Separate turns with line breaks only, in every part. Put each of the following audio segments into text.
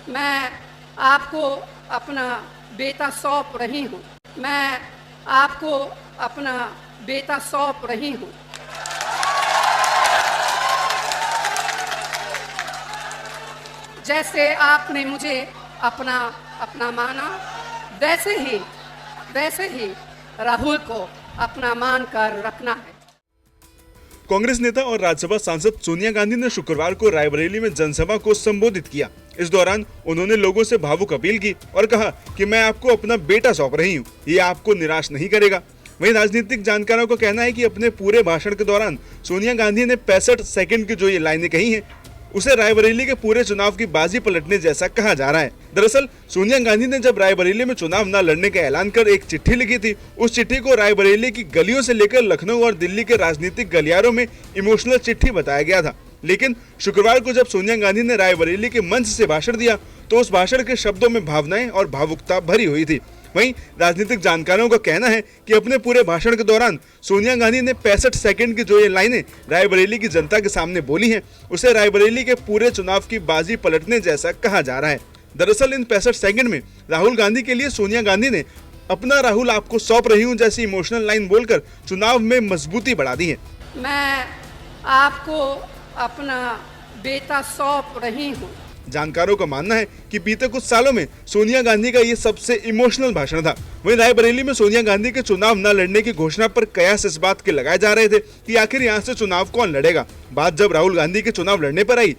मैं आपको अपना बेटा सौंप रही हूँ। मैं आपको अपना बेटा सौंप रही हूँ। जैसे आपने मुझे अपना माना, वैसे ही राहुल को अपना मानकर रखना है।
कांग्रेस नेता और राज्यसभा सांसद सोनिया गांधी ने शुक्रवार को रायबरेली में जनसभा को संबोधित किया। इस दौरान उन्होंने लोगों से भावुक अपील की और कहा कि मैं आपको अपना बेटा सौंप रही हूँ, ये आपको निराश नहीं करेगा। वहीं राजनीतिक जानकारों का कहना है कि अपने पूरे भाषण के दौरान सोनिया गांधी ने 65 सेकंड की जो ये लाइनें कही हैं, उसे रायबरेली के पूरे चुनाव की बाजी पलटने जैसा कहा जा रहा है। दरअसल सोनिया गांधी ने जब रायबरेली में चुनाव न लड़ने का ऐलान कर एक चिट्ठी लिखी थी, उस चिट्ठी को रायबरेली की गलियों से लेकर लखनऊ और दिल्ली के राजनीतिक गलियारों में इमोशनल चिट्ठी बताया गया था। लेकिन शुक्रवार को जब सोनिया गांधी ने रायबरेली के मंच से भाषण दिया तो उस भाषण के शब्दों में भावनाएं और भावुकता भरी हुई थी। वहीं राजनीतिक जानकारों का कहना है कि अपने पूरे भाषण के दौरान सोनिया गांधी ने 65 सेकंड की जो ये लाइनें रायबरेली की जनता के सामने बोली हैं, उसे रायबरेली के पूरे चुनाव की बाजी पलटने जैसा कहा जा रहा है। दरअसल इन 65 सेकंड में राहुल गांधी के लिए सोनिया गांधी ने अपना राहुल आपको सौंप रही हूँ जैसी इमोशनल लाइन बोलकर चुनाव में मजबूती बढ़ा दी है।
मैं आपको अपना बेटा सौंप रही हूँ।
जानकारों का मानना है कि बीते कुछ सालों में सोनिया गांधी का ये सबसे इमोशनल भाषण था। वहीं रायबरेली में सोनिया गांधी के चुनाव न लड़ने की घोषणा पर कयास इस बात के लगाए जा रहे थे कि आखिर यहां से चुनाव कौन लड़ेगा। बात जब राहुल गांधी के चुनाव लड़ने पर आई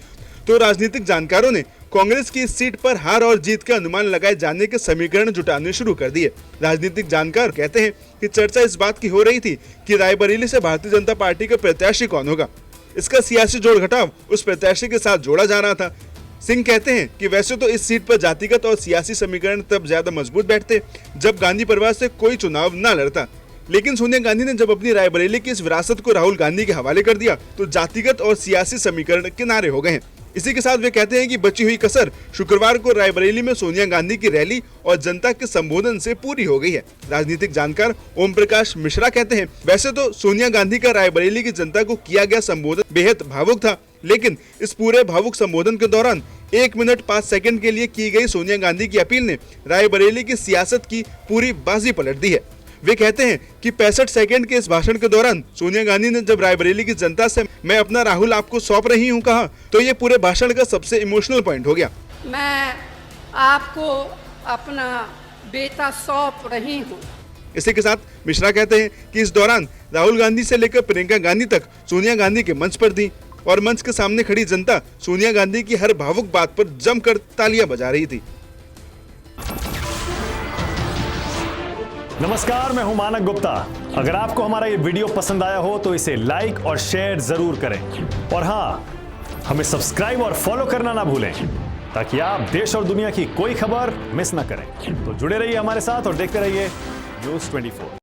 तो राजनीतिक जानकारों ने कांग्रेस की इस सीट पर हार और जीत के अनुमान लगाए जाने के समीकरण जुटाने शुरू कर दिए। राजनीतिक जानकार कहते हैं कि चर्चा इस बात की हो रही थी कि रायबरेली से भारतीय जनता पार्टी का प्रत्याशी कौन होगा। इसका सियासी जोड़ घटाव उस प्रत्याशी के साथ जोड़ा जा रहा था। सिंह कहते हैं कि वैसे तो इस सीट पर जातिगत और सियासी समीकरण तब ज्यादा मजबूत बैठते जब गांधी परिवार से कोई चुनाव न लड़ता, लेकिन सोनिया गांधी ने जब अपनी रायबरेली की इस विरासत को राहुल गांधी के हवाले कर दिया तो जातिगत और सियासी समीकरण किनारे हो गए हैं। इसी के साथ वे कहते हैं कि बची हुई कसर शुक्रवार को रायबरेली में सोनिया गांधी की रैली और जनता के संबोधन से पूरी हो गई है। राजनीतिक जानकार ओम प्रकाश मिश्रा कहते हैं, वैसे तो सोनिया गांधी का रायबरेली की जनता को किया गया संबोधन बेहद भावुक था, लेकिन इस पूरे भावुक संबोधन के दौरान 1 मिनट 5 सेकंड के लिए की गई सोनिया गांधी की अपील ने रायबरेली की सियासत की पूरी बाजी पलट दी है। वे कहते हैं कि 65 सेकंड के इस भाषण के दौरान सोनिया गांधी ने जब रायबरेली की जनता से मैं अपना राहुल आपको सौंप रही हूं कहा तो ये पूरे भाषण का सबसे इमोशनल पॉइंट हो गया।
मैं आपको अपना बेटा सौंप रही हूँ।
इसी के साथ मिश्रा कहते हैं कि इस दौरान राहुल गांधी से लेकर प्रियंका गांधी तक सोनिया गांधी के मंच पर थी और मंच के सामने खड़ी जनता सोनिया गांधी की हर भावुक बात पर जमकर तालियां बजा रही थी।
नमस्कार, मैं हूं मानक गुप्ता। अगर आपको हमारा ये वीडियो पसंद आया हो तो इसे लाइक और शेयर जरूर करें और हाँ, हमें सब्सक्राइब और फॉलो करना ना भूलें ताकि आप देश और दुनिया की कोई खबर मिस ना करें। तो जुड़े रहिए हमारे साथ और देखते रहिए न्यूज़ 24।